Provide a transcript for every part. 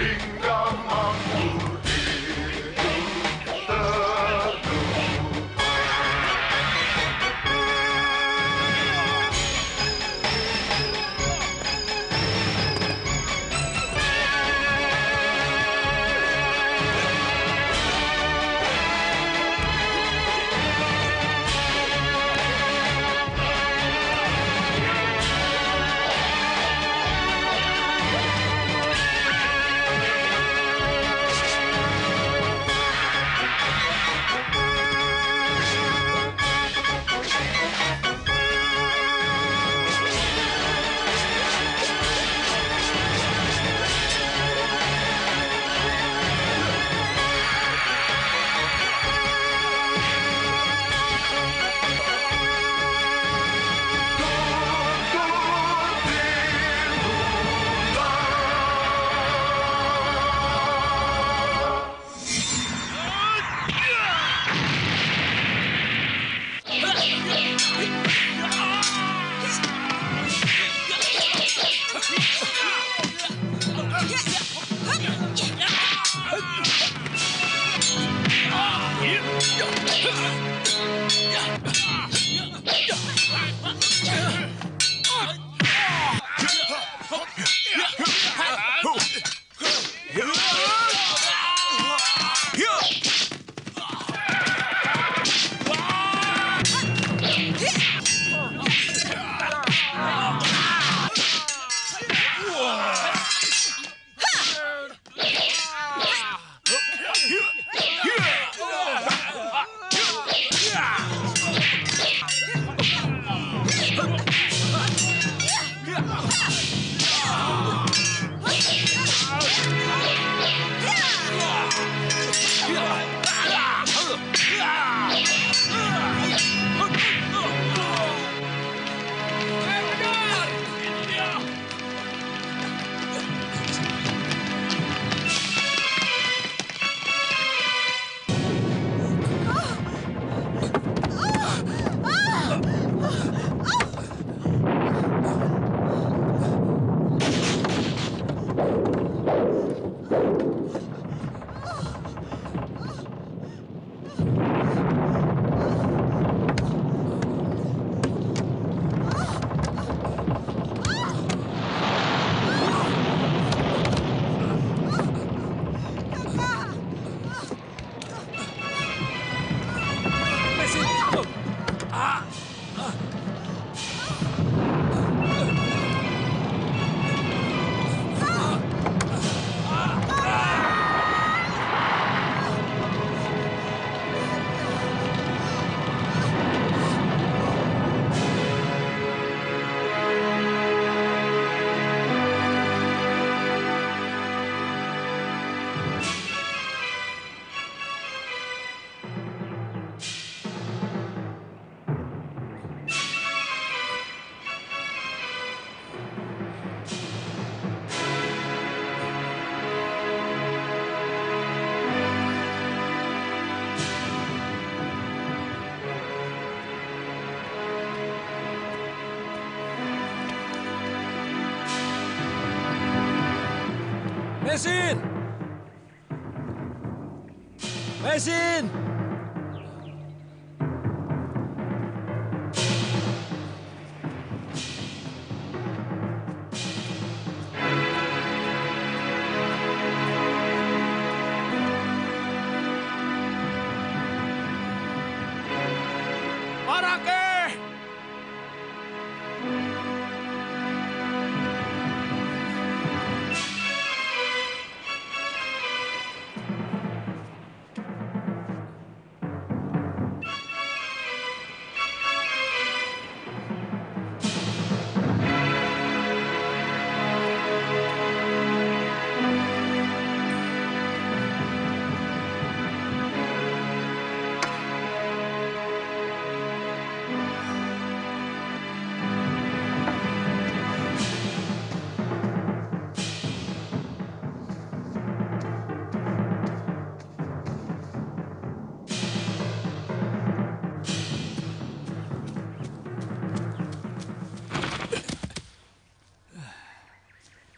hingga makmur hidup terus. Mesin! Mesin! Marake!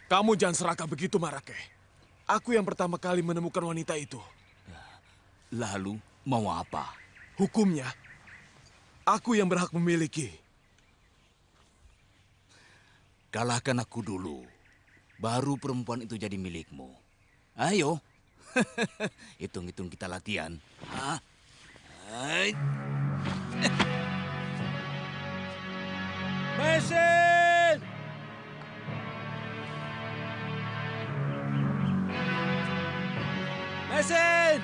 Kamu jangan serakah begitu, Marake. Aku yang pertama kali menemukan wanita itu. Lalu mau apa? Hukumnya, aku yang berhak memiliki. Kalahkan aku dulu. Baru perempuan itu jadi milikmu. Ayo. Hitung-hitung kita latihan. Hah? Hai. Mesin! Mesin!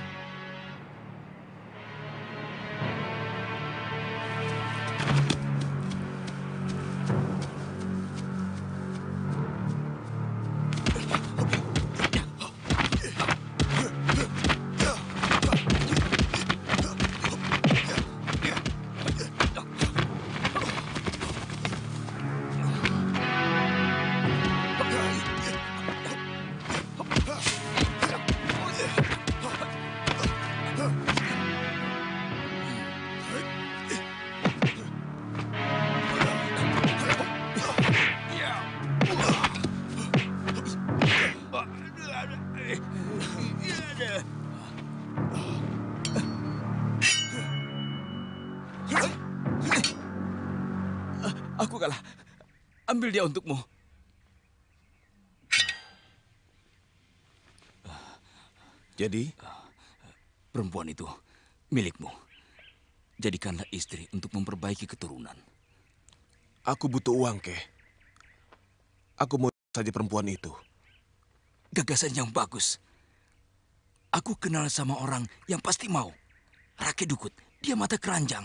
Aku kalah. Ambil dia untukmu. Jadi, Perempuan itu milikmu. Jadikanlah istri untuk memperbaiki keturunan. aku butuh uang, Keh. Aku mau saja perempuan itu. Gagasan yang bagus. Aku kenal sama orang yang pasti mau. Rake Dukut, dia mata keranjang.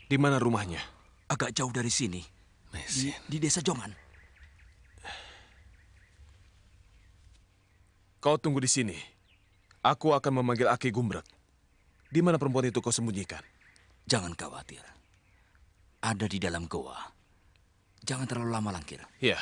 Di mana rumahnya? Agak jauh dari sini. Di desa Jongan. Kau tunggu di sini. Aku akan memanggil Aki Gumbrek. Di mana perempuan itu kau sembunyikan? Jangan khawatir. Ada di dalam goa. Jangan terlalu lama langkir. Ya.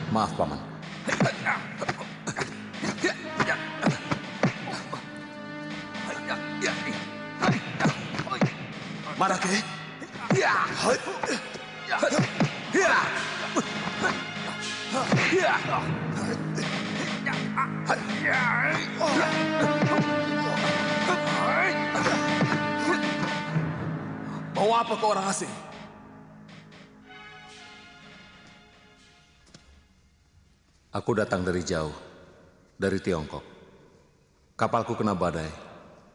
Maaf, Paman. Marah, Keh? Mau apa kau orang asing? Aku datang dari jauh, dari Tiongkok. Kapalku kena badai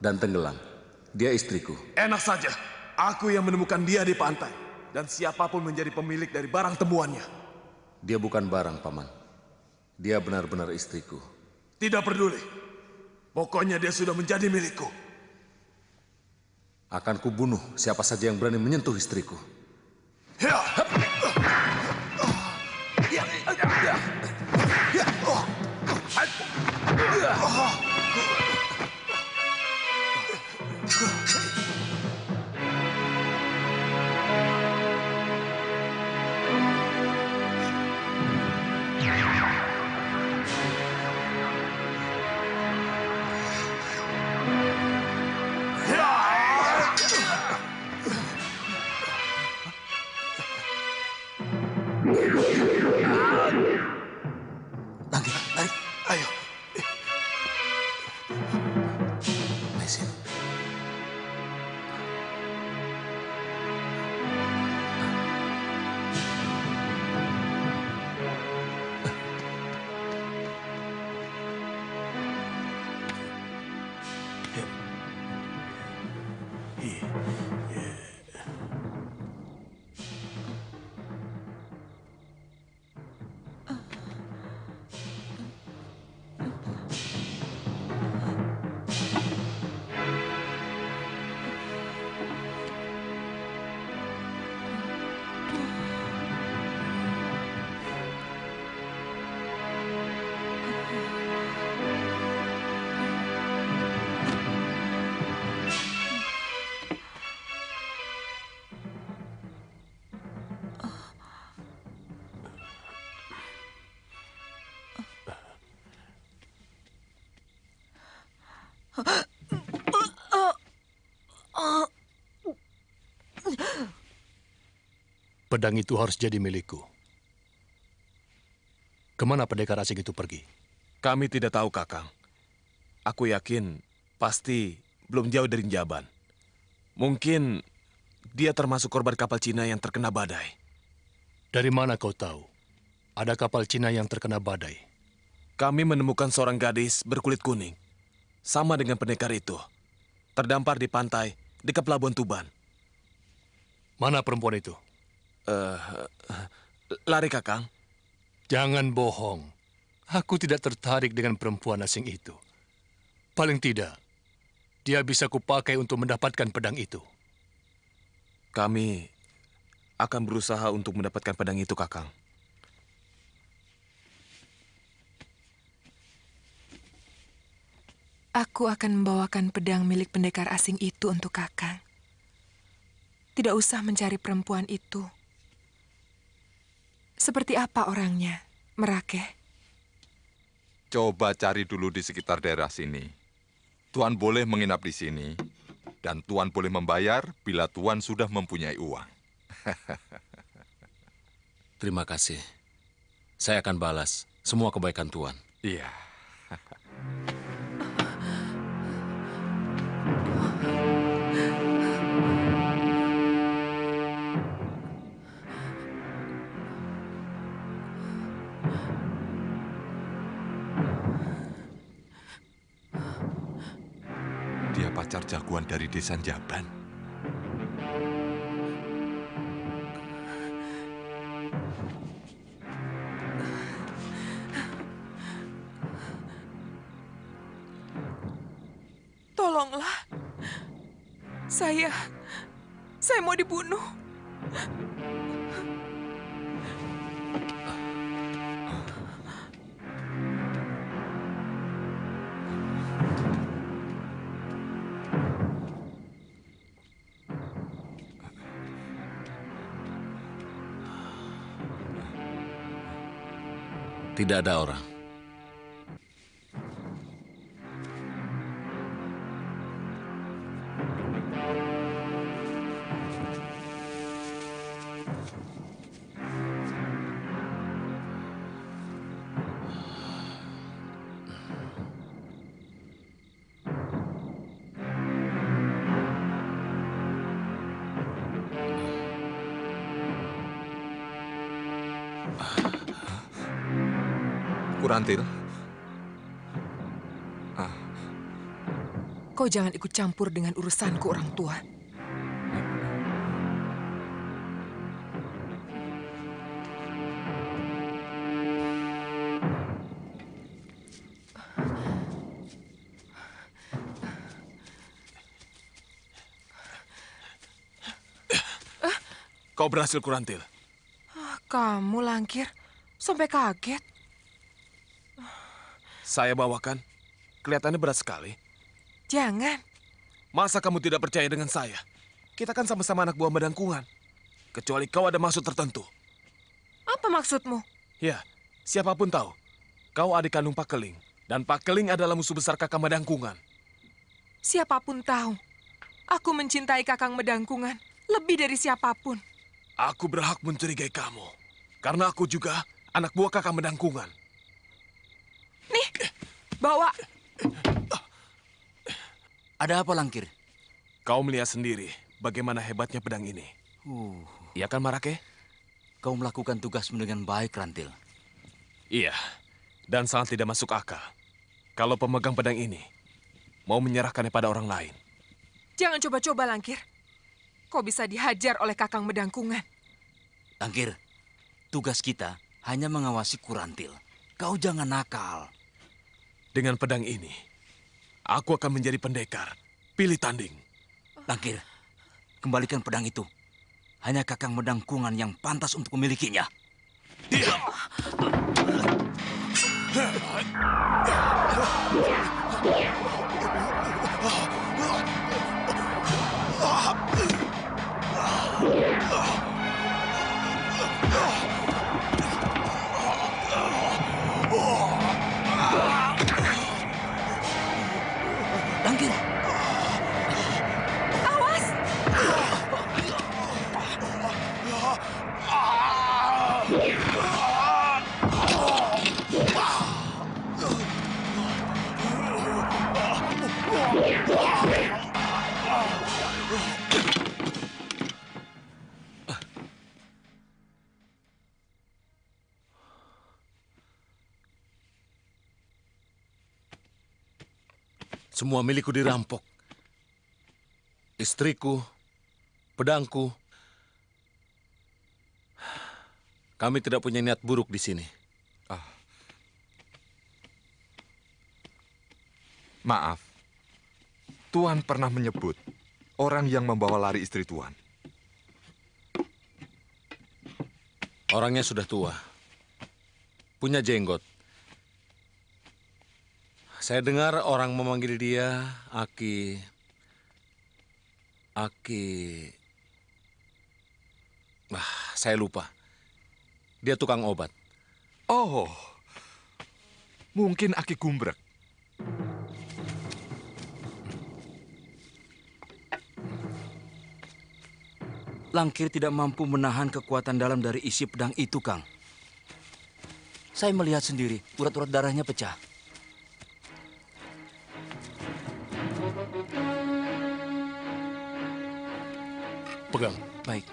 dan tenggelam. Dia istriku. Enak saja. Aku yang menemukan dia di pantai. Dan siapapun menjadi pemilik dari barang temuannya. Dia bukan barang, Paman. Dia benar-benar istriku. Tidak peduli. Pokoknya dia sudah menjadi milikku. Akan kubunuh siapa saja yang berani menyentuh istriku. Ya. Lari. Ayo. Mesin. Pedang itu harus jadi milikku. Kemana pendekar asing itu pergi? Kami tidak tahu, Kakang. Aku yakin pasti belum jauh dari Jaban. Mungkin dia termasuk korban kapal Cina yang terkena badai. Dari mana kau tahu? Ada kapal Cina yang terkena badai. Kami menemukan seorang gadis berkulit kuning. Sama dengan pendekar itu. Terdampar di pantai dekat Pelabuhan Tuban. Mana perempuan itu? Lari, Kakang. Jangan bohong. Aku tidak tertarik dengan perempuan asing itu. Paling tidak, dia bisa kupakai untuk mendapatkan pedang itu. Kami akan berusaha untuk mendapatkan pedang itu, Kakang. Aku akan membawakan pedang milik pendekar asing itu untuk Kakang. Tidak usah mencari perempuan itu. Seperti apa orangnya, Merake? Coba cari dulu di sekitar daerah sini. Tuan boleh menginap di sini, dan Tuan boleh membayar bila Tuan sudah mempunyai uang. Terima kasih. Saya akan balas semua kebaikan Tuan. Iya. Dia pacar jagoan dari desa Jaban. Tolonglah. Saya mau dibunuh. Tidak ada orang. Kurantil, Kau jangan ikut campur dengan urusanku, orang tua. Kau berhasil, Kurantil. Kamu, Langkir, sampai kaget. Saya bawakan. Kelihatannya berat sekali. Jangan. Masa kamu tidak percaya dengan saya? Kita kan sama-sama anak buah Medangkungan. Kecuali kau ada maksud tertentu. Apa maksudmu? Ya, siapapun tahu. Kau adik kandung Pak Keling. Dan Pak Keling adalah musuh besar Kakang Medangkungan. Siapapun tahu. Aku mencintai Kakang Medangkungan lebih dari siapapun. Aku berhak mencurigai kamu. Karena aku juga anak buah Kakang Medangkungan. Nih, bawa. Ada apa, Langkir? Kau melihat sendiri bagaimana hebatnya pedang ini. Iya kan, Marake? Kau melakukan tugasmu dengan baik, Rantil. Iya, dan sangat tidak masuk akal. Kalau pemegang pedang ini mau menyerahkannya pada orang lain. Jangan coba-coba, Langkir. Kau bisa dihajar oleh Kakang Medangkungan. Langkir, tugas kita hanya mengawasi Kurantil. Kau jangan nakal. Dengan pedang ini, aku akan menjadi pendekar. Pilih tanding. Langkir, kembalikan pedang itu. Hanya Kakang Medangkungan yang pantas untuk memilikinya. Diam! Semua milikku dirampok. Istriku, pedangku. Kami tidak punya niat buruk di sini. Maaf, Tuan pernah menyebut orang yang membawa lari istri Tuan. Orangnya sudah tua. Punya jenggot. Saya dengar orang memanggil dia Aki. Saya lupa. Dia tukang obat. Oh, mungkin Aki Gumbrek. Langkir tidak mampu menahan kekuatan dalam dari isi pedang itu, Kang. Saya melihat sendiri, urat-urat darahnya pecah. Pegang. Baik.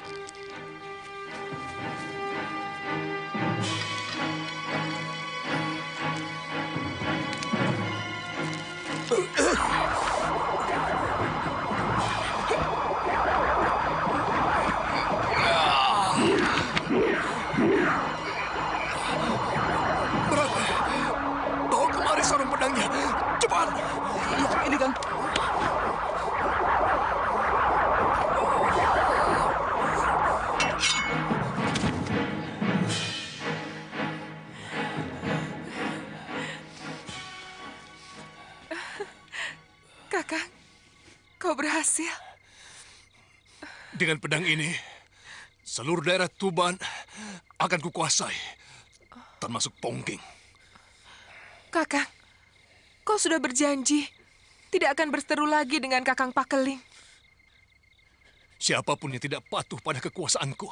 Bawa kemari sarung pedangnya. Cepat. Iya, ini, Kang. Kakang, kau berhasil. Dengan pedang ini, seluruh daerah Tuban akan kukuasai, termasuk Pongking. Kakang, kau sudah berjanji tidak akan berseteru lagi dengan Kakang Pakeling. Siapapun yang tidak patuh pada kekuasaanku,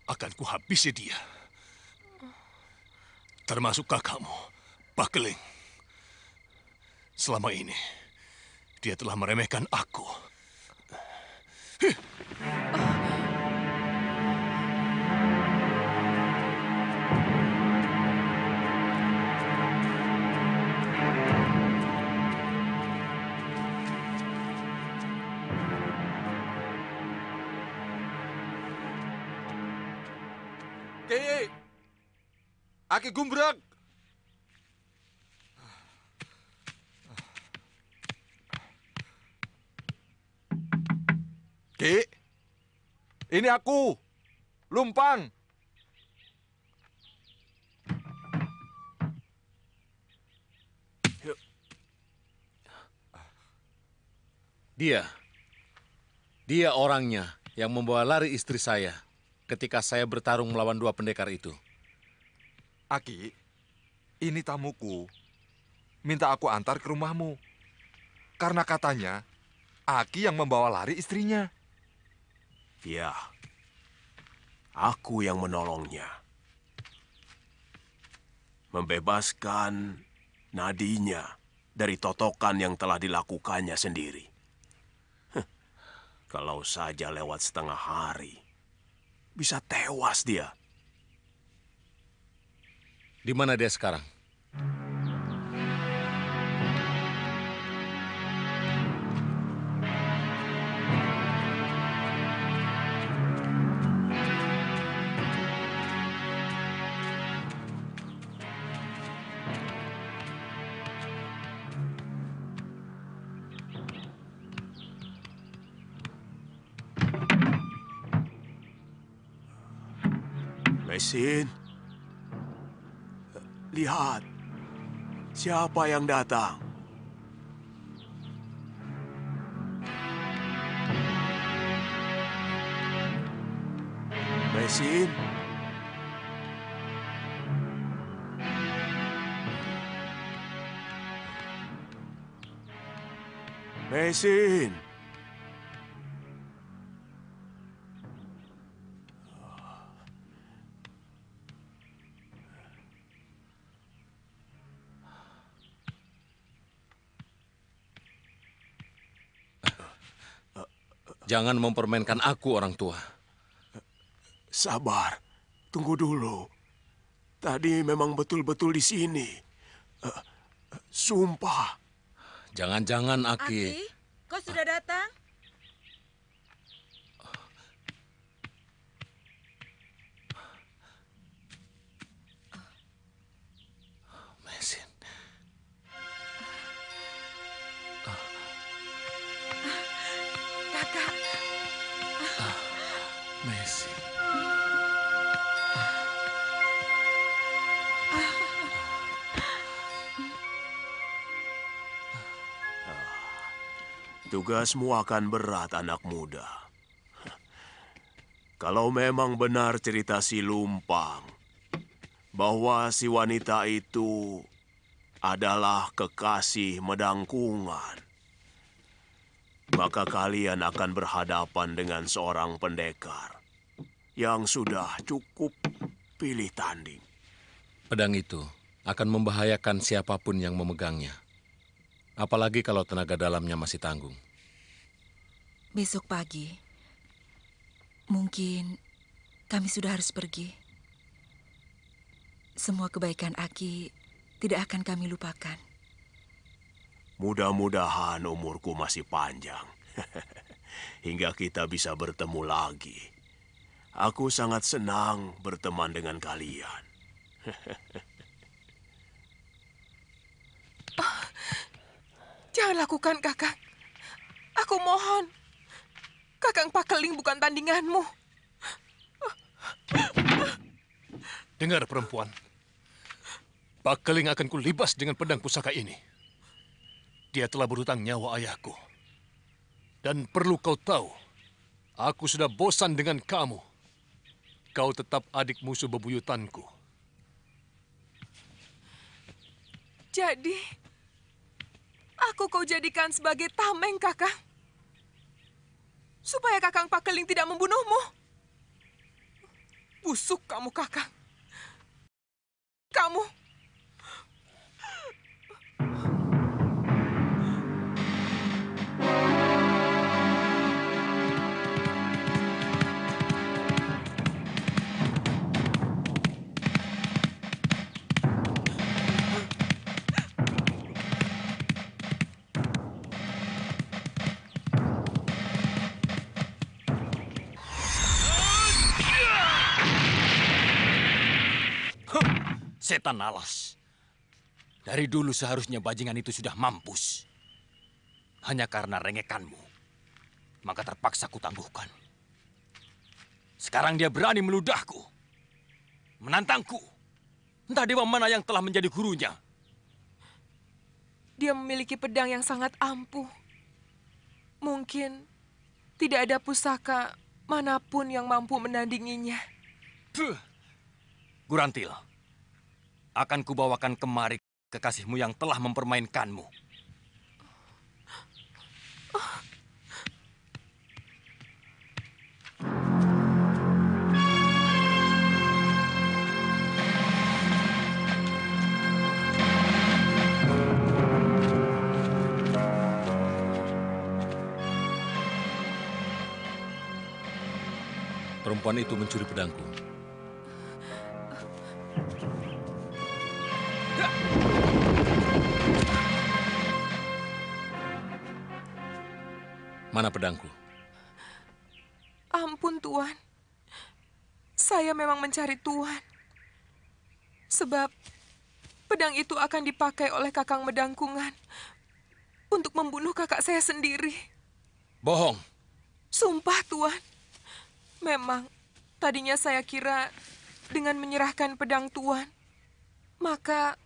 akan kuhabisi dia. Termasuk kakakmu, Pakeling. Selama ini, dia telah meremehkan aku. Ki! Aki Gumbrek! Ki! Ini aku, Lumpang. Dia orangnya yang membawa lari istri saya ketika saya bertarung melawan dua pendekar itu. Aki, ini tamuku. Minta aku antar ke rumahmu. Karena katanya, Aki yang membawa lari istrinya. Ya, aku yang menolongnya. Membebaskan nadinya dari totokan yang telah dilakukannya sendiri. Kalau saja lewat setengah hari, bisa tewas dia. Di mana dia sekarang? Mesin, lihat, siapa yang datang? Mesin, Mesin. Jangan mempermainkan aku, orang tua. Sabar, tunggu dulu. Tadi memang betul-betul di sini. Sumpah. Jangan-jangan Aki... Aki, kau sudah datang? Mesin. Kakak, Mesin. Tugasmu akan berat, anak muda. Kalau memang benar cerita si Lumpang, bahwa si wanita itu adalah kekasih Medangkungan, maka kalian akan berhadapan dengan seorang pendekar yang sudah cukup pilih tanding. Pedang itu akan membahayakan siapapun yang memegangnya. Apalagi kalau tenaga dalamnya masih tanggung. Besok pagi, mungkin kami sudah harus pergi. Semua kebaikan Aki tidak akan kami lupakan. Mudah-mudahan umurku masih panjang. Hingga kita bisa bertemu lagi. Aku sangat senang berteman dengan kalian. jangan lakukan, Kakang. Aku mohon. Kakang Pakeling bukan tandinganmu. Dengar perempuan. Pakeling akan kulibas dengan pedang pusaka ini. Dia telah berhutang nyawa ayahku. Dan perlu kau tahu, aku sudah bosan dengan kamu. Kau tetap adik musuh bebuyutanku. Jadi, aku kau jadikan sebagai tameng, Kakang. Supaya Kakang Pakeling tidak membunuhmu. Busuk kamu, Kakang. Kamu. Setan alas. Dari dulu seharusnya bajingan itu sudah mampus. Hanya karena rengekanmu, maka terpaksa kutangguhkan. Sekarang dia berani meludahku, menantangku. Entah dewa mana yang telah menjadi gurunya. Dia memiliki pedang yang sangat ampuh. Mungkin tidak ada pusaka manapun yang mampu menandinginya. Gurantil, akan kubawakan kemari kekasihmu yang telah mempermainkanmu. Perempuan itu mencuri pedangku. Mana pedangku? Ampun, Tuan. Saya memang mencari Tuan. Sebab pedang itu akan dipakai oleh Kakang Medangkungan untuk membunuh kakak saya sendiri. Bohong. Sumpah, Tuan. Memang tadinya saya kira dengan menyerahkan pedang Tuan, maka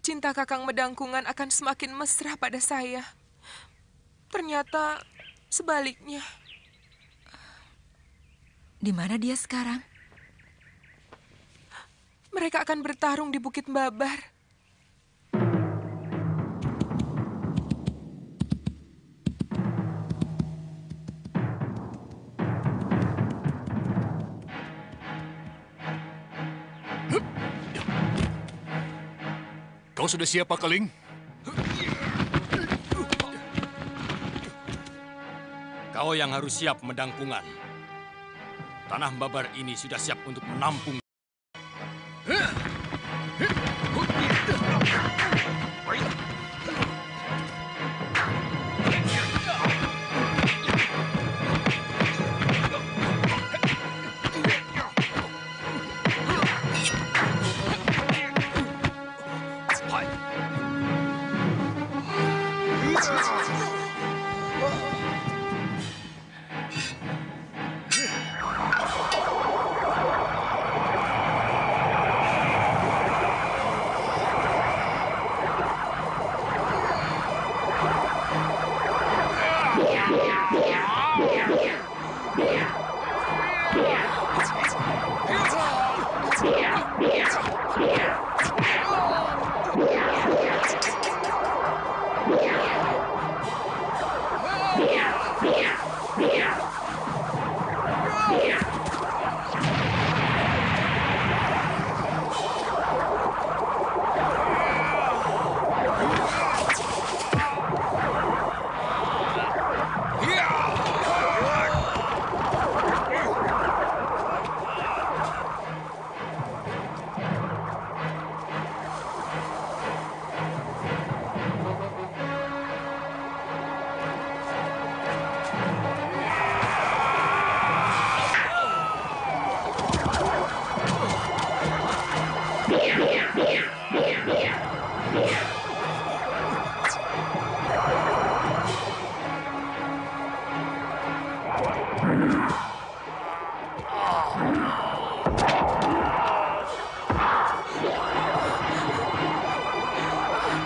cinta Kakang Medangkungan akan semakin mesra pada saya. Ternyata sebaliknya. Di mana dia sekarang? Mereka akan bertarung di Bukit Babar. Kau sudah siap, Pakeling? Kau yang harus siap, Medangkungan. Tanah Babar ini sudah siap untuk menampung.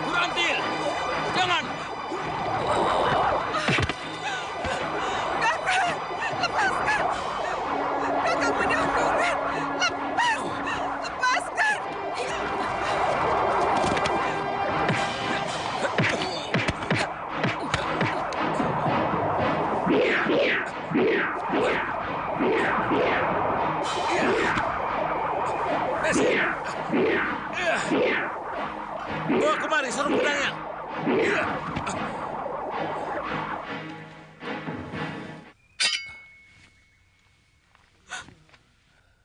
Kurantil! Jangan! Kakang Bedangkungan, lepas! Lepaskan! Bawa kemari, suruh pedangnya.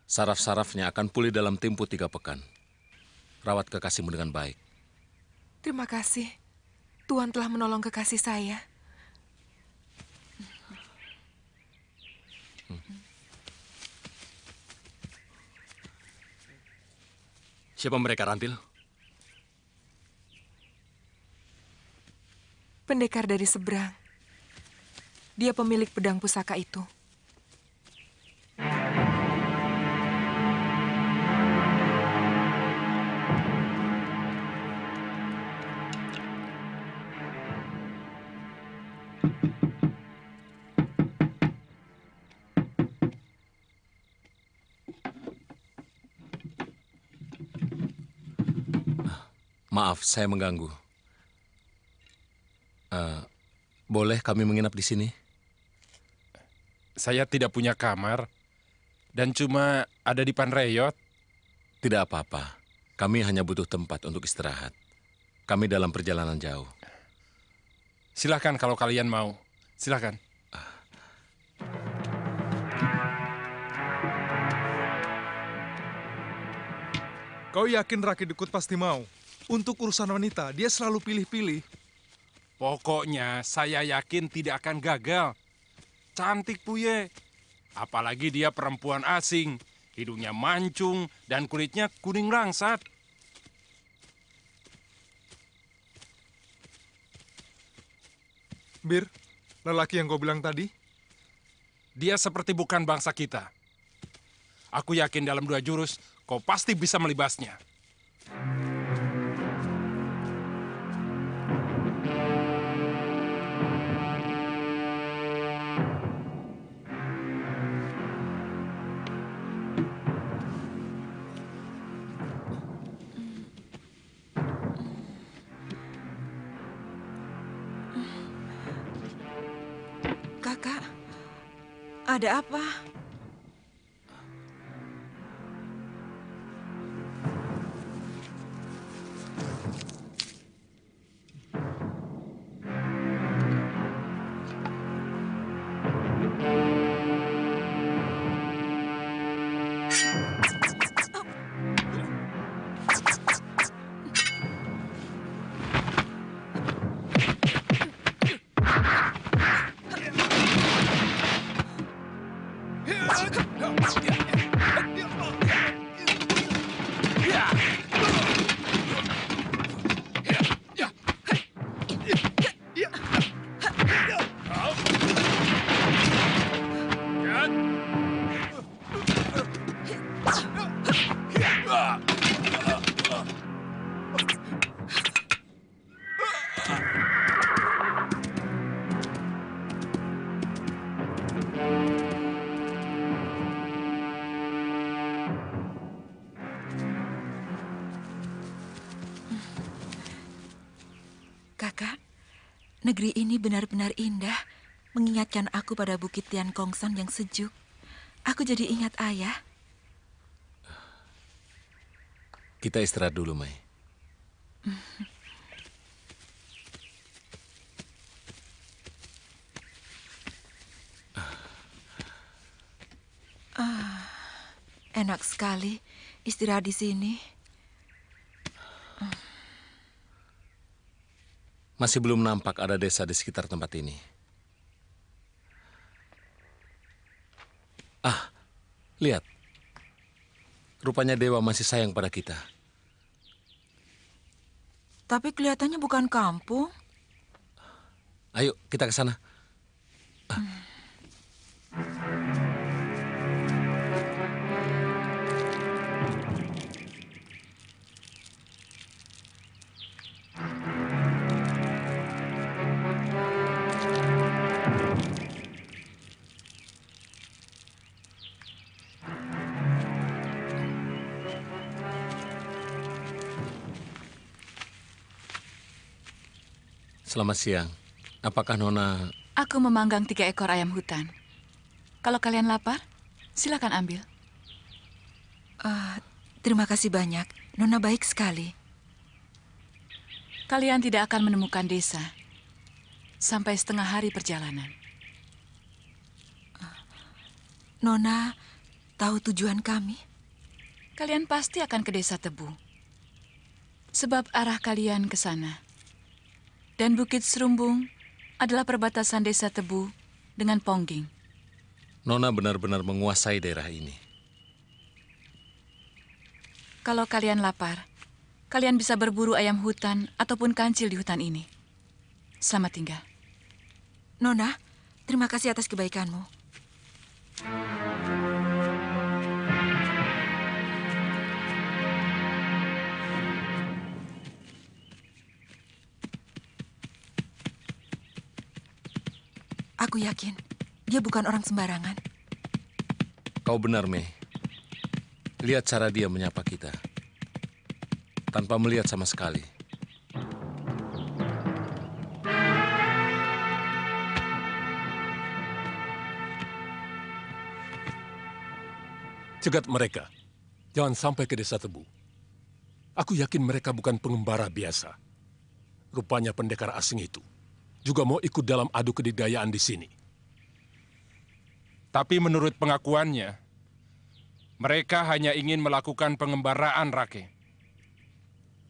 Saraf-sarafnya akan pulih dalam tempo 3 pekan. Rawat kekasihmu dengan baik. Terima kasih. Tuhan telah menolong kekasih saya. Siapa mereka, Rantil? Pendekar dari seberang. Dia pemilik pedang pusaka itu. Maaf, saya mengganggu. Boleh kami menginap di sini? Saya tidak punya kamar dan cuma ada di Panreyot. Tidak apa-apa. Kami hanya butuh tempat untuk istirahat. Kami dalam perjalanan jauh. Silahkan kalau kalian mau. Silahkan. Kau yakin Raki Dukut pasti mau? Untuk urusan wanita, dia selalu pilih-pilih. Pokoknya saya yakin tidak akan gagal. Cantik Puye. Apalagi dia perempuan asing. Hidungnya mancung dan kulitnya kuning rangsat. Bir, lelaki yang kau bilang tadi? Dia seperti bukan bangsa kita. Aku yakin dalam 2 jurus kau pasti bisa melibasnya. Kakak, ada apa? Kakak, negeri ini benar-benar indah, mengingatkan aku pada Bukit Tian Kongsan yang sejuk. Aku jadi ingat ayah. Kita istirahat dulu, Mai. Enak sekali istirahat di sini. Masih belum nampak ada desa di sekitar tempat ini. Lihat. Rupanya dewa masih sayang pada kita. Tapi kelihatannya bukan kampung. Ayo, kita ke sana. Selamat siang. Apakah Nona... Aku memanggang 3 ekor ayam hutan. Kalau kalian lapar, silakan ambil. Terima kasih banyak. Nona baik sekali. Kalian tidak akan menemukan desa sampai setengah hari perjalanan. Nona tahu tujuan kami? Kalian pasti akan ke desa Tebu. Sebab arah kalian ke sana. Dan Bukit Serumbung adalah perbatasan desa Tebu dengan Pongging. Nona benar-benar menguasai daerah ini. Kalau kalian lapar, kalian bisa berburu ayam hutan ataupun kancil di hutan ini. Selamat tinggal. Nona, terima kasih atas kebaikanmu. Aku yakin dia bukan orang sembarangan. Kau benar, Mei. Lihat cara dia menyapa kita. Tanpa melihat sama sekali. Cegat mereka. Jangan sampai ke desa Tebu. Aku yakin mereka bukan pengembara biasa. Rupanya pendekar asing itu juga mau ikut dalam adu kedikdayaan di sini. Tapi menurut pengakuannya, mereka hanya ingin melakukan pengembaraan, Rake.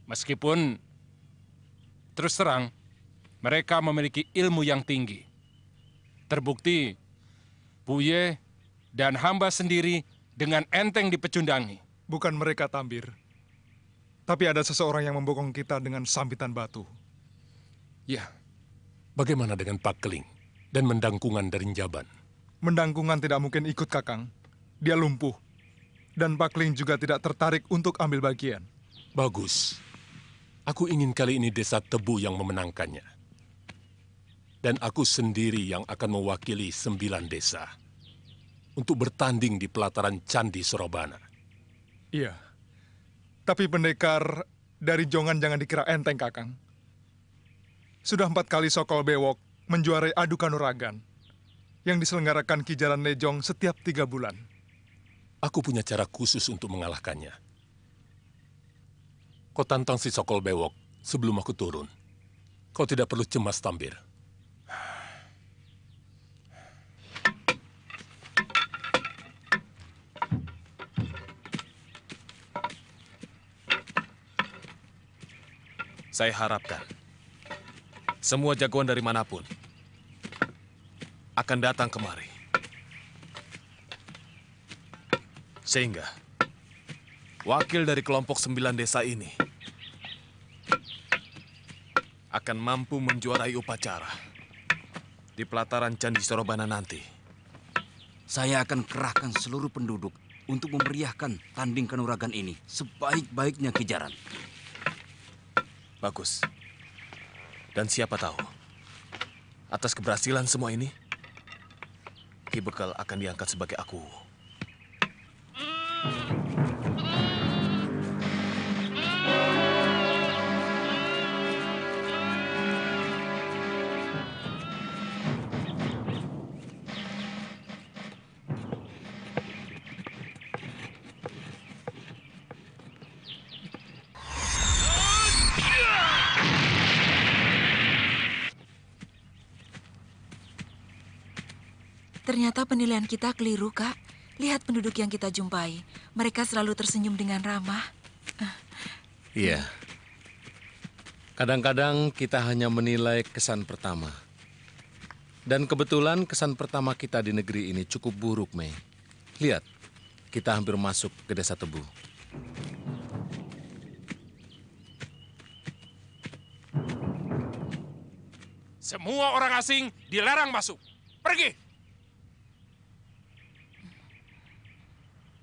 Meskipun, terus terang, mereka memiliki ilmu yang tinggi. Terbukti, Puye dan hamba sendiri dengan enteng dipecundangi. Bukan mereka, Tambir. Tapi ada seseorang yang membokong kita dengan sambitan batu. Ya, bagaimana dengan Pak Keling dan Mendangkungan dari Jaban? Mendangkungan tidak mungkin ikut, Kakang. Dia lumpuh. Dan Pak Keling juga tidak tertarik untuk ambil bagian. Bagus. Aku ingin kali ini desa Tebu yang memenangkannya. Dan aku sendiri yang akan mewakili 9 desa. Untuk bertanding di pelataran Candi Sorobana. Iya. Tapi pendekar dari Jongan jangan dikira enteng, Kakang. Sudah 4 kali Sokol Bewok menjuarai adu kanuragan yang diselenggarakan Ki Jaran Lejong setiap 3 bulan. Aku punya cara khusus untuk mengalahkannya. Kau tantang si Sokol Bewok sebelum aku turun. Kau tidak perlu cemas, Tambir. Saya harapkan semua jagoan dari manapun akan datang kemari. Sehingga wakil dari kelompok 9 desa ini akan mampu menjuarai upacara di pelataran Candi Sorobana nanti. Saya akan kerahkan seluruh penduduk untuk memeriahkan tanding kanuragan ini sebaik-baiknya Ki Jaran. Bagus. Dan siapa tahu, atas keberhasilan semua ini, Ki Bekal akan diangkat sebagai aku. Ternyata penilaian kita keliru, Kak. Lihat penduduk yang kita jumpai. Mereka selalu tersenyum dengan ramah. Iya. Kadang-kadang kita hanya menilai kesan pertama. Dan kebetulan kesan pertama kita di negeri ini cukup buruk, Mei. Lihat, kita hampir masuk ke Desa Tebu. Semua orang asing dilarang masuk. Pergi!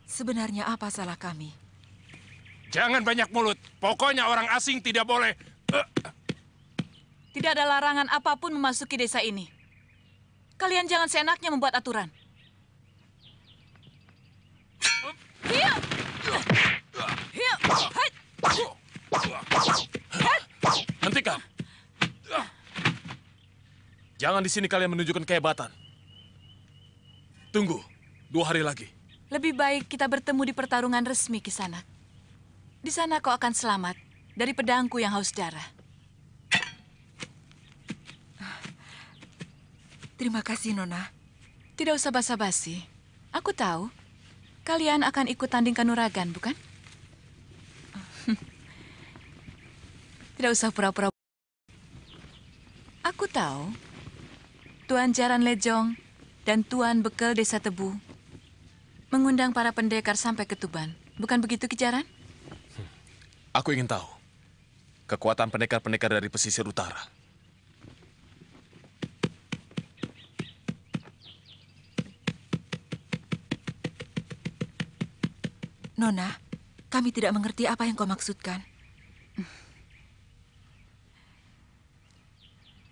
Sebenarnya apa salah kami? Jangan banyak mulut. Pokoknya orang asing tidak boleh. Tidak ada larangan apapun memasuki desa ini. Kalian jangan seenaknya membuat aturan. Hiya! Hiya! Hai! Hentikan! Jangan di sini kalian menunjukkan kehebatan. Tunggu, 2 hari lagi. Lebih baik kita bertemu di pertarungan resmi, Kisanak. Di sana kau akan selamat dari pedangku yang haus darah. Terima kasih, Nona. Tidak usah basa-basi. Aku tahu kalian akan ikut tanding kanuragan, bukan? Tidak usah pura-pura. Aku tahu Tuan Jaran Lejong dan Tuan Bekel Desa Tebu mengundang para pendekar sampai ke Tuban. Bukan begitu, Ki Jaran? Aku ingin tahu kekuatan pendekar-pendekar dari pesisir utara. Nona, kami tidak mengerti apa yang kau maksudkan.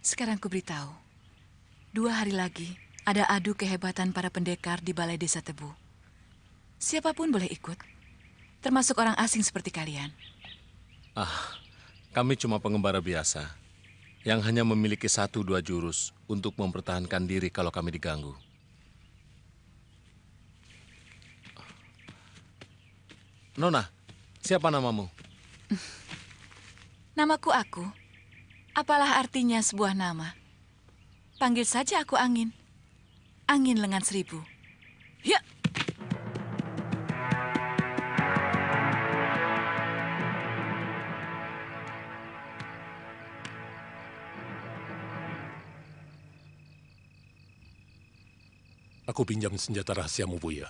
Sekarang ku beritahu. 2 hari lagi ada adu kehebatan para pendekar di Balai Desa Tebu. Siapapun boleh ikut, termasuk orang asing seperti kalian. Kami cuma pengembara biasa yang hanya memiliki 1-2 jurus untuk mempertahankan diri kalau kami diganggu. Nona, siapa namamu? Namaku Aku. Apalah artinya sebuah nama? Panggil saja aku Angin. Angin lengan 1000. Ya! Aku pinjam senjata rahasiamu, Buya.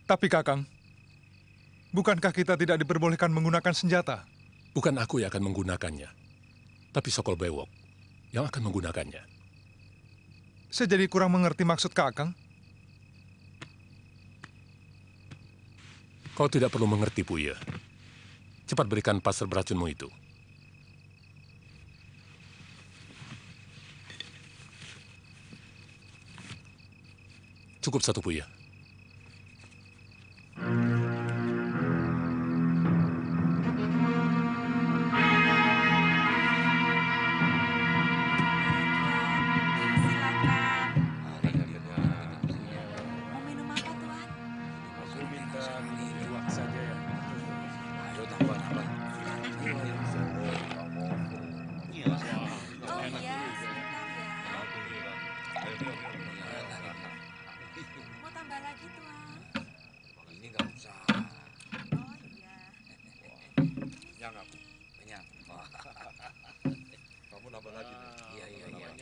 Tapi Kakang, bukankah kita tidak diperbolehkan menggunakan senjata? Bukan aku yang akan menggunakannya, tapi Sokol Bewok yang akan menggunakannya. Saya jadi kurang mengerti maksud Kakang. Kau tidak perlu mengerti, Buya. Cepat berikan pasir beracunmu itu. Cukup 1, Buya.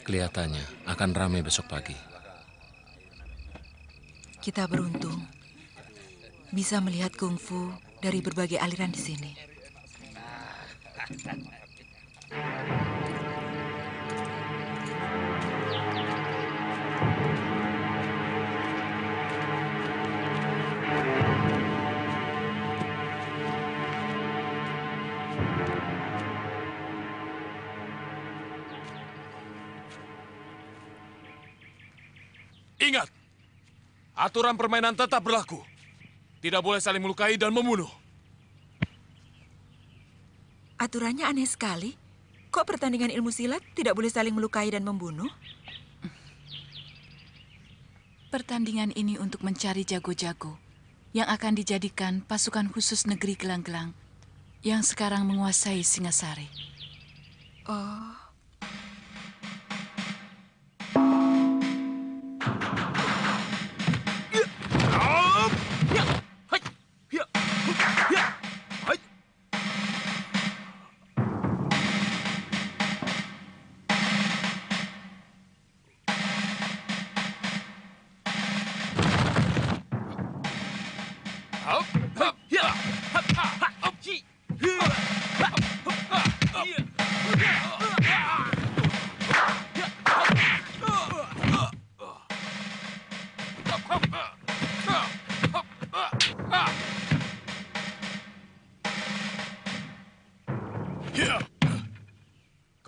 Kelihatannya akan ramai besok pagi. Kita beruntung bisa melihat kungfu dari berbagai aliran di sini. Ingat, aturan permainan tetap berlaku. Tidak boleh saling melukai dan membunuh. Aturannya aneh sekali. Kok pertandingan ilmu silat tidak boleh saling melukai dan membunuh? Pertandingan ini untuk mencari jago-jago yang akan dijadikan pasukan khusus negeri Gelang-Gelang yang sekarang menguasai Singasari. Oh.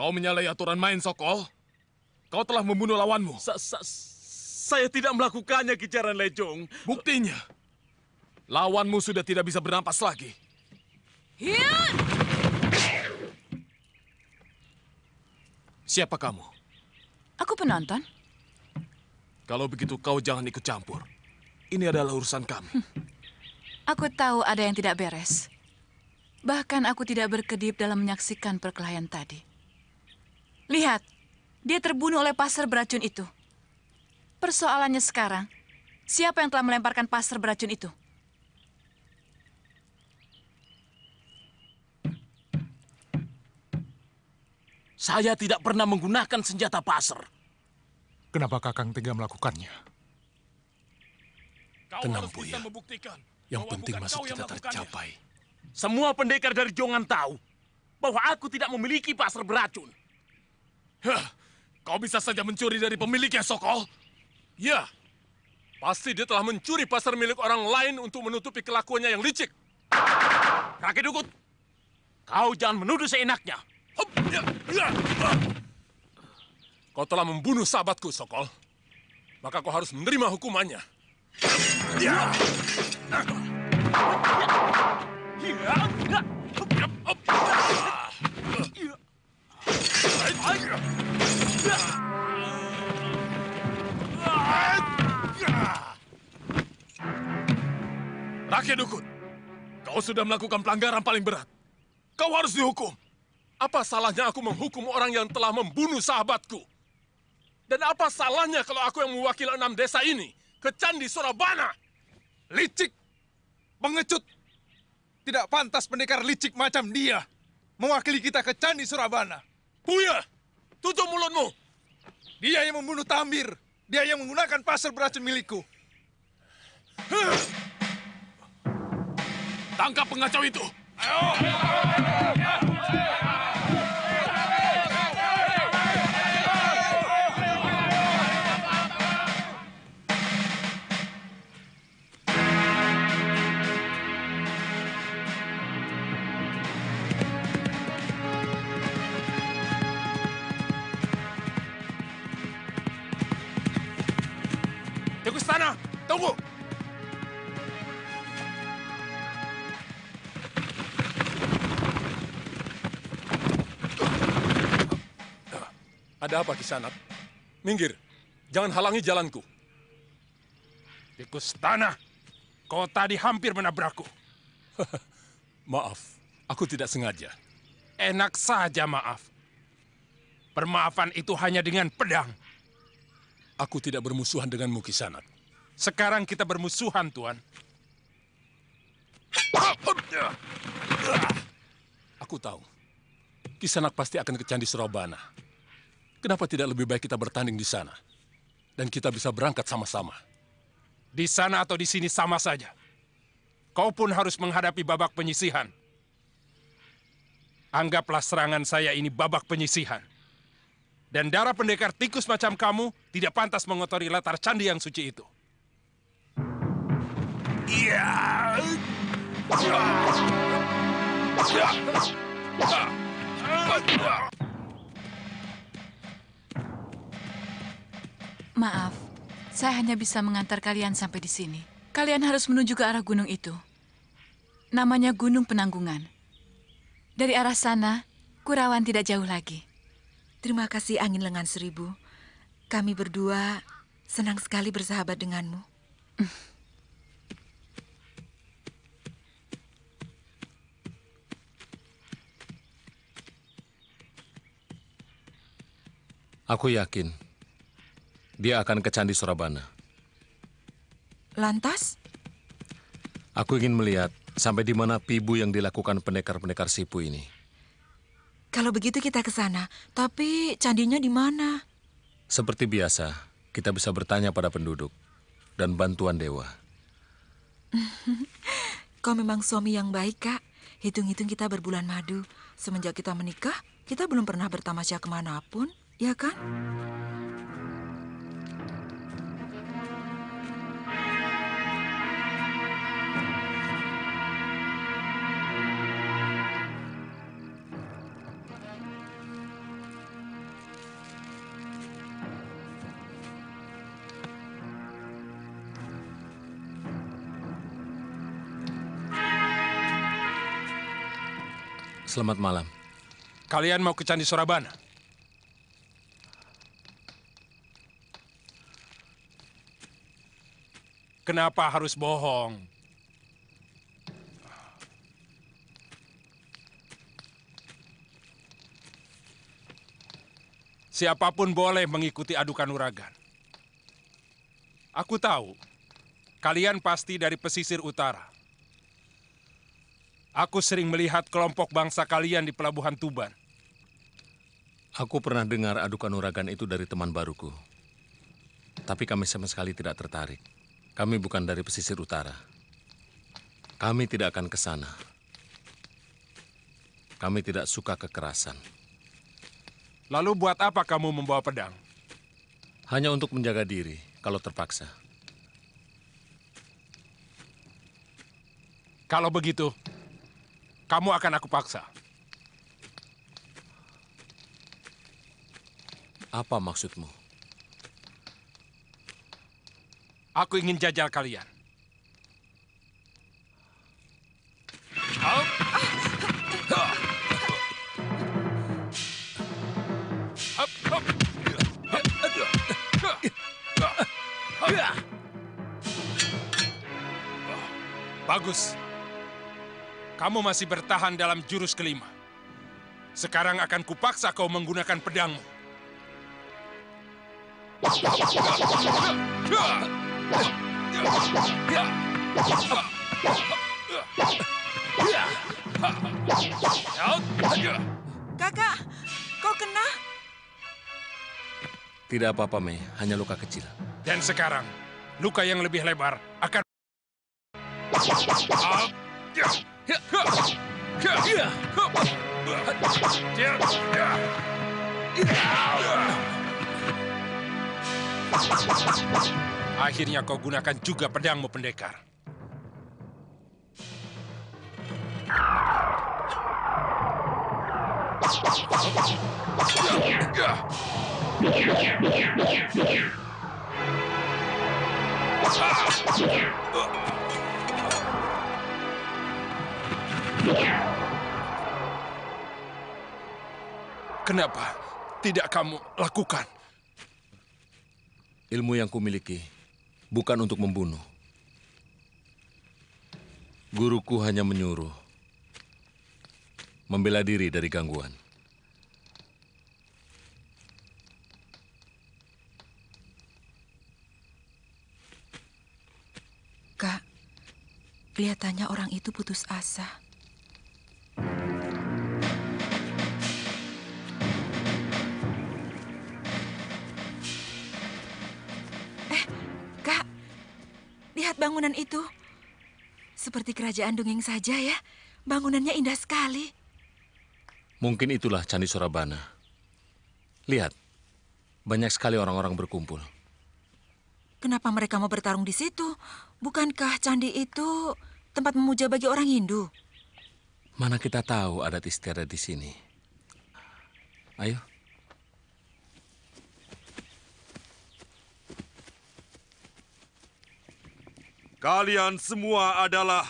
Kau menyalahi aturan main, Sokol. Kau telah membunuh lawanmu. Saya tidak melakukannya, Kicaran Lejong. Buktinya, lawanmu sudah tidak bisa bernapas lagi. Hian! Siapa kamu? Aku penonton. Kalau begitu kau jangan ikut campur. Ini adalah urusan kami. Aku tahu ada yang tidak beres. Bahkan aku tidak berkedip dalam menyaksikan perkelahian tadi. Lihat, dia terbunuh oleh passer beracun itu. Persoalannya sekarang, siapa yang telah melemparkan passer beracun itu? Saya tidak pernah menggunakan senjata passer. Kenapa Kakang tega melakukannya? Tenang, Buya. Yang penting maksud kita tercapai. Semua pendekar dari Jongan tahu bahwa aku tidak memiliki passer beracun. Kau bisa saja mencuri dari pemiliknya, Sokol. Ya, pasti dia telah mencuri pasar milik orang lain untuk menutupi kelakuannya yang licik. Rakyat Dukut, kau jangan menuduh seenaknya. Kau telah membunuh sahabatku, Sokol. Maka kau harus menerima hukumannya. Rakyat Dukut, kau sudah melakukan pelanggaran paling berat. Kau harus dihukum. Apa salahnya aku menghukum orang yang telah membunuh sahabatku? Dan apa salahnya kalau aku yang mewakili 6 desa ini ke Candi Surabana? Licik! Pengecut! Tidak pantas pendekar licik macam dia mewakili kita ke Candi Surabana. Buya, tutup mulutmu! Dia yang membunuh Tambir. Dia yang menggunakan pasar beracun milikku. Tangkap pengacau itu! Tunggu sana, tunggu! Ada apa, Kisanak? Minggir, jangan halangi jalanku. Tikus tanah, kau tadi hampir menabrakku. Maaf, aku tidak sengaja. Enak saja maaf. Permaafan itu hanya dengan pedang. Aku tidak bermusuhan denganmu, Kisanak. Sekarang kita bermusuhan, Tuan. Aku tahu. Kisanak pasti akan ke Candi Surabana. Kenapa tidak lebih baik kita bertanding di sana? Dan kita bisa berangkat sama-sama. Di sana atau di sini sama saja. Kau pun harus menghadapi babak penyisihan. Anggaplah serangan saya ini babak penyisihan. Dan darah pendekar tikus macam kamu tidak pantas mengotori latar candi yang suci itu. Maaf, saya hanya bisa mengantar kalian sampai di sini. Kalian harus menuju ke arah gunung itu. Namanya Gunung Penanggungan. Dari arah sana, Kurawan tidak jauh lagi. Terima kasih Angin Lengan Seribu. Kami berdua senang sekali bersahabat denganmu. Aku yakin dia akan ke Candi Surabana. Lantas? Aku ingin melihat sampai di mana pibu yang dilakukan pendekar-pendekar Sipu ini. Kalau begitu kita ke sana. Tapi candinya di mana? Seperti biasa, kita bisa bertanya pada penduduk dan bantuan dewa. Kau memang suami yang baik, Kak. Hitung-hitung kita berbulan madu. Semenjak kita menikah, kita belum pernah bertamasya kemanapun, ya kan? Selamat malam. Kalian mau ke Candi Sorabana? Kenapa harus bohong? Siapapun boleh mengikuti adu kanuragan. Aku tahu, kalian pasti dari pesisir utara. Aku sering melihat kelompok bangsa kalian di Pelabuhan Tuban. Aku pernah dengar adu kanuragan itu dari teman baruku. Tapi kami sama sekali tidak tertarik. Kami bukan dari pesisir utara. Kami tidak akan ke sana. Kami tidak suka kekerasan. Lalu buat apa kamu membawa pedang? Hanya untuk menjaga diri kalau terpaksa. Kalau begitu, kamu akan aku paksa. Apa maksudmu? Aku ingin jajal kalian. Bagus. Kamu masih bertahan dalam jurus kelima. Sekarang akan kupaksa kau menggunakan pedangmu. Kakak, kau kena? Tidak apa-apa, Mei. Hanya luka kecil. Dan sekarang, luka yang lebih lebar akan... Akhirnya kau gunakan juga pedangmu, pendekar. Kenapa tidak kamu lakukan? Ilmu yang kumiliki bukan untuk membunuh. Guruku hanya menyuruh membela diri dari gangguan. Kak, kelihatannya orang itu putus asa. Kak, lihat bangunan itu. Seperti kerajaan dongeng saja ya. Bangunannya indah sekali. Mungkin itulah Candi Sorabana. Lihat, banyak sekali orang-orang berkumpul. Kenapa mereka mau bertarung di situ? Bukankah candi itu tempat memuja bagi orang Hindu? Mana kita tahu adat istiadat di sini. Ayo. Kalian semua adalah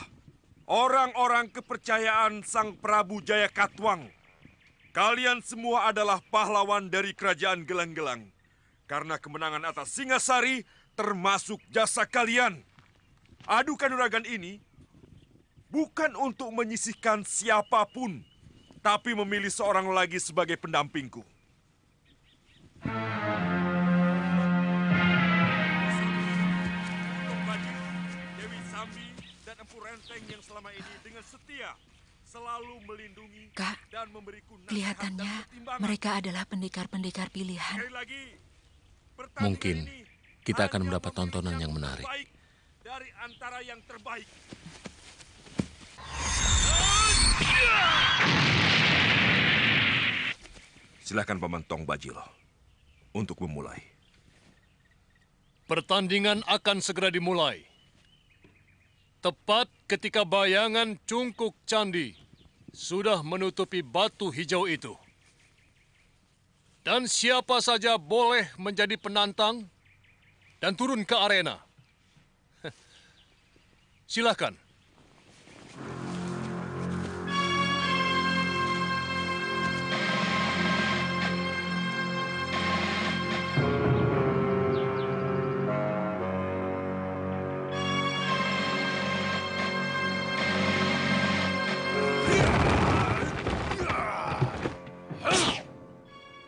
orang-orang kepercayaan Sang Prabu Jayakatwang. Kalian semua adalah pahlawan dari kerajaan Gelang-Gelang. Karena kemenangan atas Singasari termasuk jasa kalian. Adu kanuragan ini bukan untuk menyisihkan siapapun, tapi memilih seorang lagi sebagai pendampingku. Dewi Sambi dan Empu Renteng yang selama ini dengan setia selalu melindungi dan memberiku nasihat Kelihatannya dan pertimbangan. mereka adalah pendekar-pendekar pilihan. Sekali lagi, Mungkin kita akan mendapat tontonan yang menarik. baik dari antara yang terbaik. Silakan Paman Tong Bajil untuk memulai. Pertandingan akan segera dimulai. Tepat ketika bayangan cungkuk candi sudah menutupi batu hijau itu. Dan siapa saja boleh menjadi penantang dan turun ke arena. Silakan.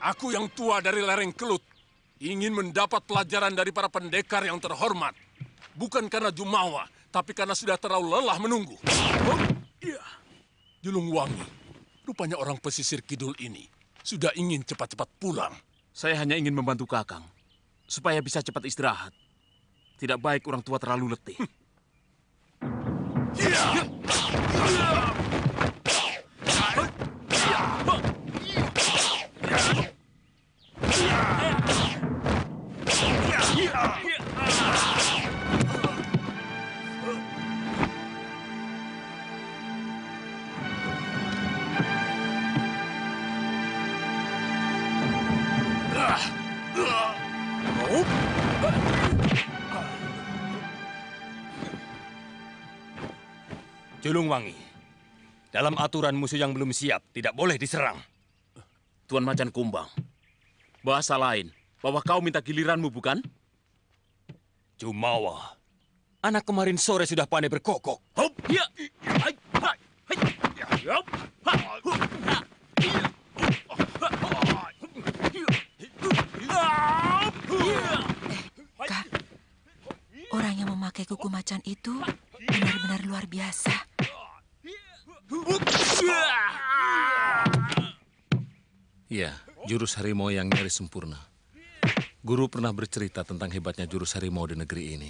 Aku yang tua dari lereng Kelut ingin mendapat pelajaran dari para pendekar yang terhormat. Bukan karena jumawa, tapi karena sudah terlalu lelah menunggu. Julungwangi, rupanya orang pesisir kidul ini sudah ingin cepat-cepat pulang. Saya hanya ingin membantu Kakang, supaya bisa cepat istirahat. Tidak baik orang tua terlalu letih. Julungwangi, dalam aturan musuh yang belum siap tidak boleh diserang. Tuan Macan Kumbang, bahasa lain bahwa kau minta giliranmu, bukan? Jumawa, anak kemarin sore sudah pandai berkokok. Kak, orang yang memakai kuku macan itu benar-benar luar biasa. Iya, jurus harimau yang nyaris sempurna. Guru pernah bercerita tentang hebatnya jurus harimau di negeri ini.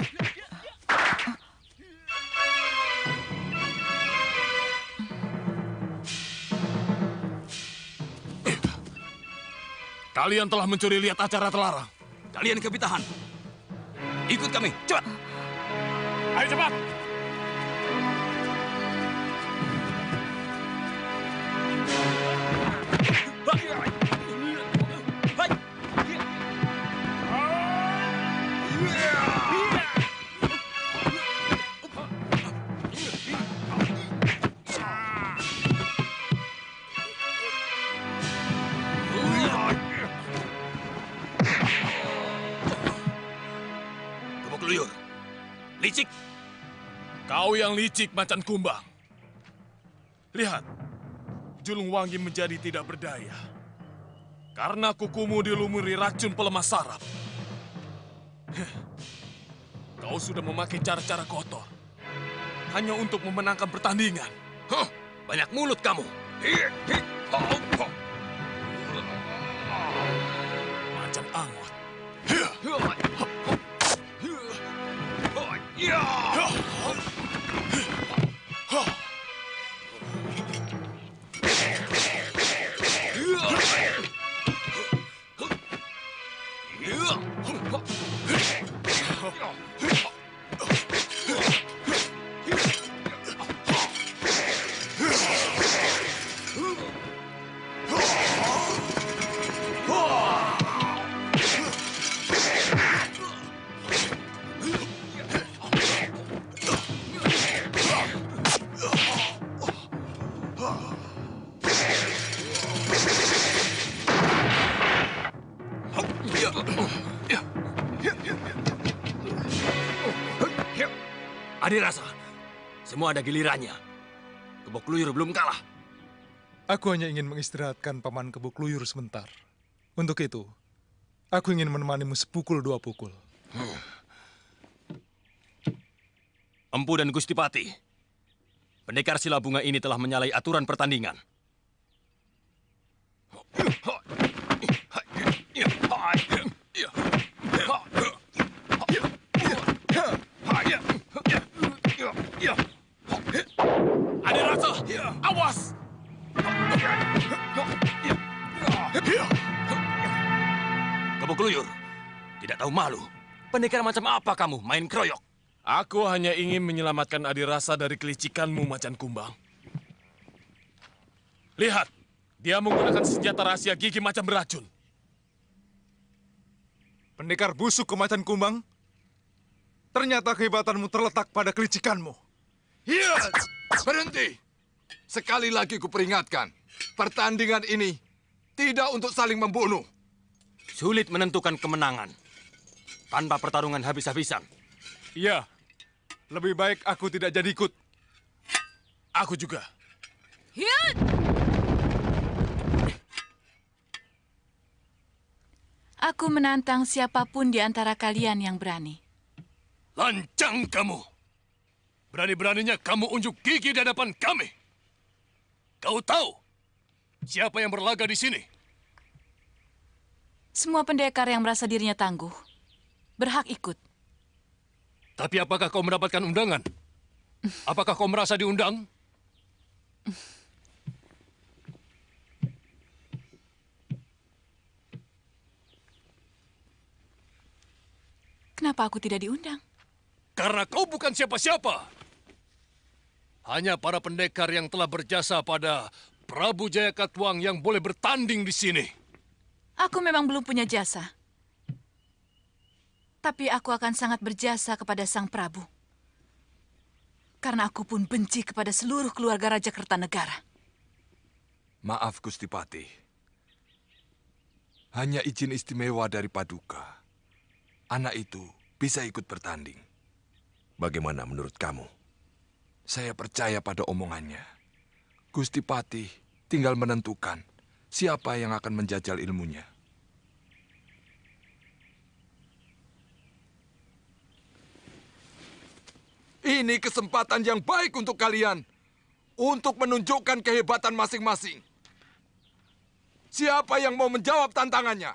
Kalian telah mencuri lihat acara terlarang. Kalian kebitahan. Ikut kami, cepat. Ayo cepat. Luyur, licik. Kau yang licik, Macan Kumbang. Lihat, Julungwangi menjadi tidak berdaya. Karena kukumu dilumuri racun pelemah saraf. Kau sudah memakai cara-cara kotor. Hanya untuk memenangkan pertandingan. Banyak mulut kamu. Macan angot. Adirasa, semua ada gilirannya. Kebok Luyur belum kalah. Aku hanya ingin mengistirahatkan Paman Kebok Luyur sebentar. Untuk itu, aku ingin menemanimu sepukul dua pukul. Empu dan Gustipati, pendekar Silabunga ini telah menyalahi aturan pertandingan. Adirasa, awas! Kebok Luyur, tidak tahu malu. Pendekar macam apa kamu main keroyok? Aku hanya ingin menyelamatkan Adirasa dari kelicikanmu, Macan Kumbang. Lihat, dia menggunakan senjata rahasia gigi macam beracun. Pendekar busuk ke Macan Kumbang, ternyata kehebatanmu terletak pada kelicikanmu. Iya, berhenti. Sekali lagi kuperingatkan, pertandingan ini tidak untuk saling membunuh. Sulit menentukan kemenangan tanpa pertarungan habis-habisan. Iya, lebih baik aku tidak jadi ikut. Aku juga. Hiat! Aku menantang siapapun di antara kalian yang berani. Lancang kamu! Berani-beraninya kamu unjuk gigi di hadapan kami. Kau tahu siapa yang berlaga di sini? Semua pendekar yang merasa dirinya tangguh berhak ikut. Tapi apakah kau mendapatkan undangan? Apakah kau merasa diundang? Kenapa aku tidak diundang? Karena kau bukan siapa-siapa. Hanya para pendekar yang telah berjasa pada Prabu Jayakatwang yang boleh bertanding di sini. Aku memang belum punya jasa. Tapi aku akan sangat berjasa kepada Sang Prabu. Karena aku pun benci kepada seluruh keluarga Raja Kertanegara. Maaf, Gusti Patih. Hanya izin istimewa dari Paduka. Anak itu bisa ikut bertanding. Bagaimana menurut kamu? Saya percaya pada omongannya. Gusti Patih tinggal menentukan siapa yang akan menjajal ilmunya. Ini kesempatan yang baik untuk kalian. Untuk menunjukkan kehebatan masing-masing. Siapa yang mau menjawab tantangannya?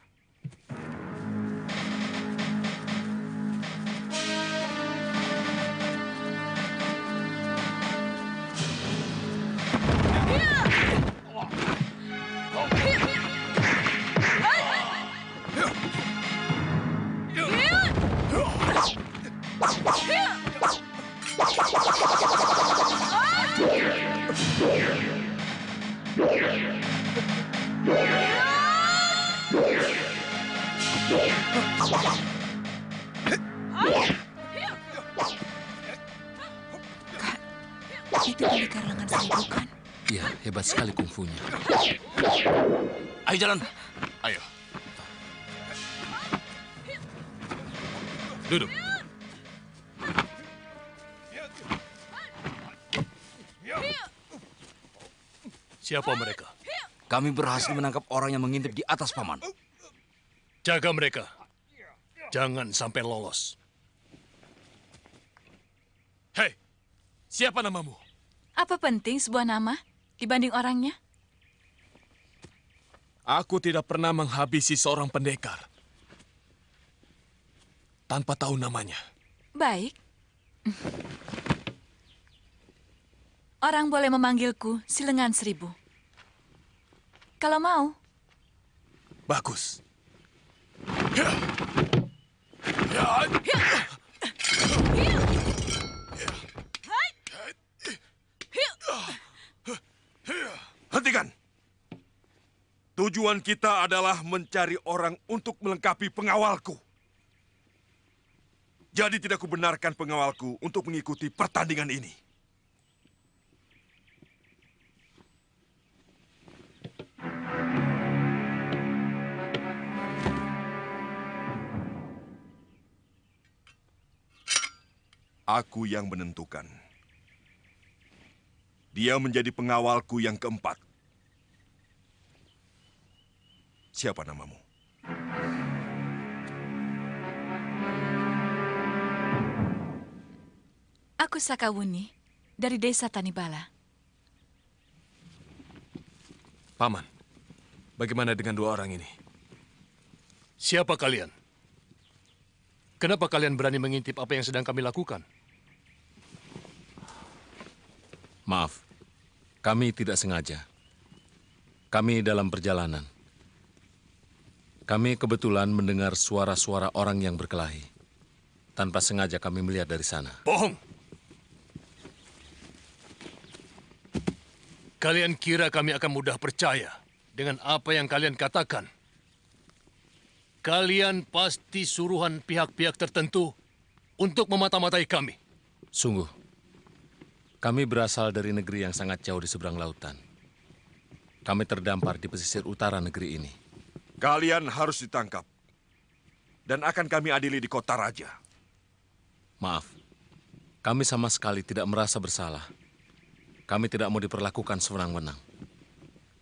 Itu pendekar lengan saya bukan? Iya, hebat sekali kungfunya. Ayo jalan. Ayo. Duduk. Siapa mereka? Kami berhasil menangkap orang yang mengintip di atas, Paman. Jaga mereka. Jangan sampai lolos. Hei, siapa namamu? Apa penting sebuah nama dibanding orangnya? Aku tidak pernah menghabisi seorang pendekar tanpa tahu namanya. Baik. Orang boleh memanggilku si Lengan Seribu. Kalau mau. Bagus. Hentikan. Tujuan kita adalah mencari orang untuk melengkapi pengawalku. Jadi tidak kubenarkan pengawalku untuk mengikuti pertandingan ini. Aku yang menentukan. Dia menjadi pengawalku yang keempat. Siapa namamu? Aku Sakawuni dari desa Tanibala. Paman, bagaimana dengan dua orang ini? Siapa kalian? Kenapa kalian berani mengintip apa yang sedang kami lakukan? Maaf, kami tidak sengaja. Kami dalam perjalanan. Kami kebetulan mendengar suara-suara orang yang berkelahi. Tanpa sengaja kami melihat dari sana. Bohong! Kalian kira kami akan mudah percaya dengan apa yang kalian katakan? Kalian pasti suruhan pihak-pihak tertentu untuk memata-matai kami. Sungguh, kami berasal dari negeri yang sangat jauh di seberang lautan. Kami terdampar di pesisir utara negeri ini. Kalian harus ditangkap. Dan akan kami adili di kota raja. Maaf, kami sama sekali tidak merasa bersalah. Kami tidak mau diperlakukan sewenang-wenang.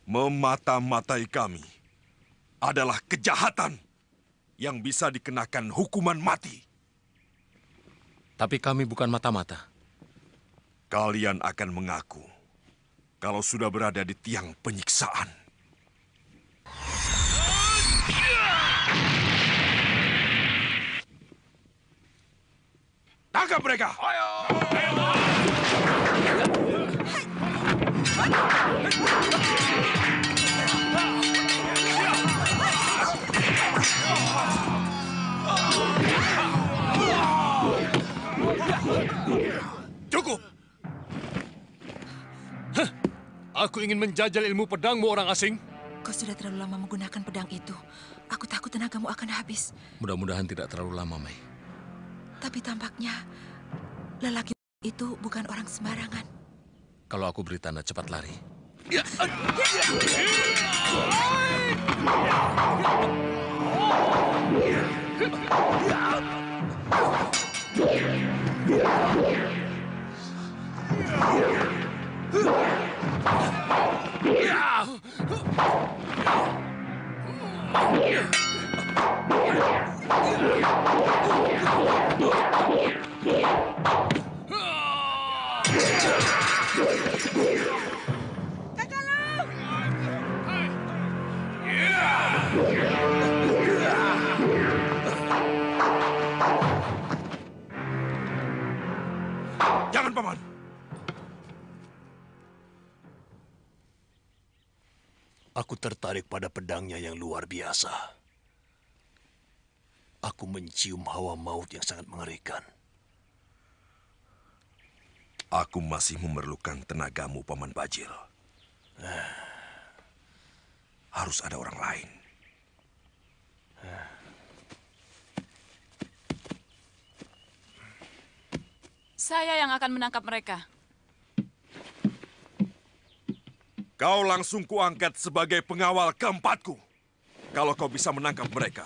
Memata-matai kami adalah kejahatan. yang bisa dikenakan hukuman mati. Tapi kami bukan mata-mata. Kalian akan mengaku kalau sudah berada di tiang penyiksaan. Tangkap mereka! Ayo! Cukup! Hah, aku ingin menjajal ilmu pedangmu, orang asing. Kau sudah terlalu lama menggunakan pedang itu. Aku takut tenagamu akan habis. Mudah-mudahan tidak terlalu lama, Mei. Tapi tampaknya lelaki itu bukan orang sembarangan. Kalau aku beri tanda cepat lari. Jangan, Paman. Aku tertarik pada pedangnya yang luar biasa. Aku mencium hawa maut yang sangat mengerikan. Aku masih memerlukan tenagamu, Paman Bajil. Harus ada orang lain. Saya yang akan menangkap mereka. Kau langsung kuangkat sebagai pengawal keempatku. Kalau kau bisa menangkap mereka.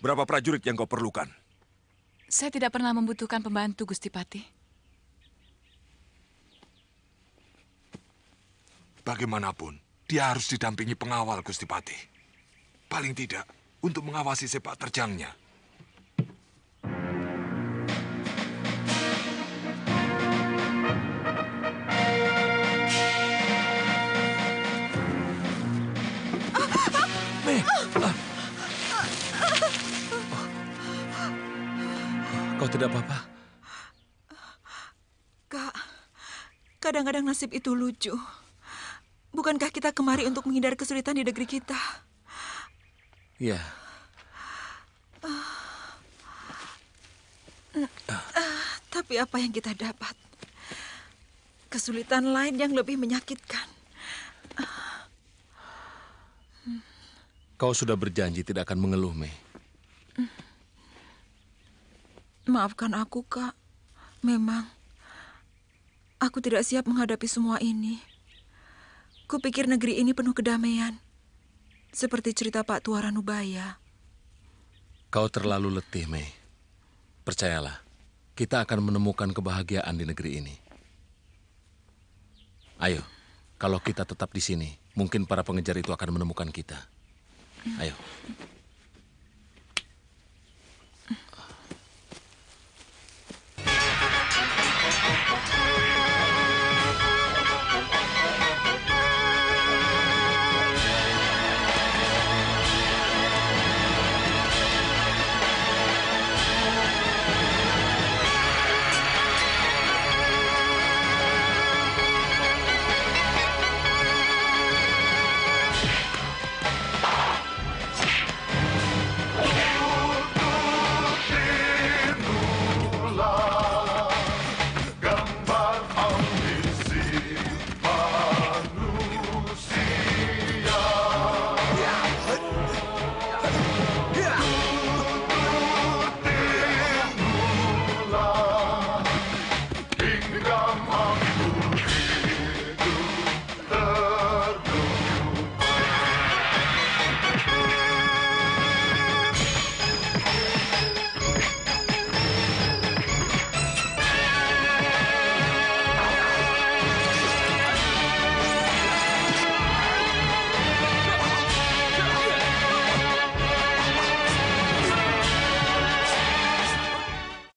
Berapa prajurit yang kau perlukan? Saya tidak pernah membutuhkan pembantu, Gusti Patih. Bagaimanapun, dia harus didampingi pengawal, Gusti Patih. Paling tidak, untuk mengawasi sepak terjangnya. Kau tidak apa-apa? Kak, kadang-kadang nasib itu lucu. Bukankah kita kemari untuk menghindari kesulitan di negeri kita? Iya. Tapi apa yang kita dapat? Kesulitan lain yang lebih menyakitkan. Kau sudah berjanji tidak akan mengeluh, Mei. Maafkan aku, Kak. Memang, aku tidak siap menghadapi semua ini. Kupikir negeri ini penuh kedamaian. Seperti cerita Pak Tua Ranubaya. Kau terlalu letih, Mei. Percayalah, kita akan menemukan kebahagiaan di negeri ini. Ayo, kalau kita tetap di sini, mungkin para pengejar itu akan menemukan kita. Ayo.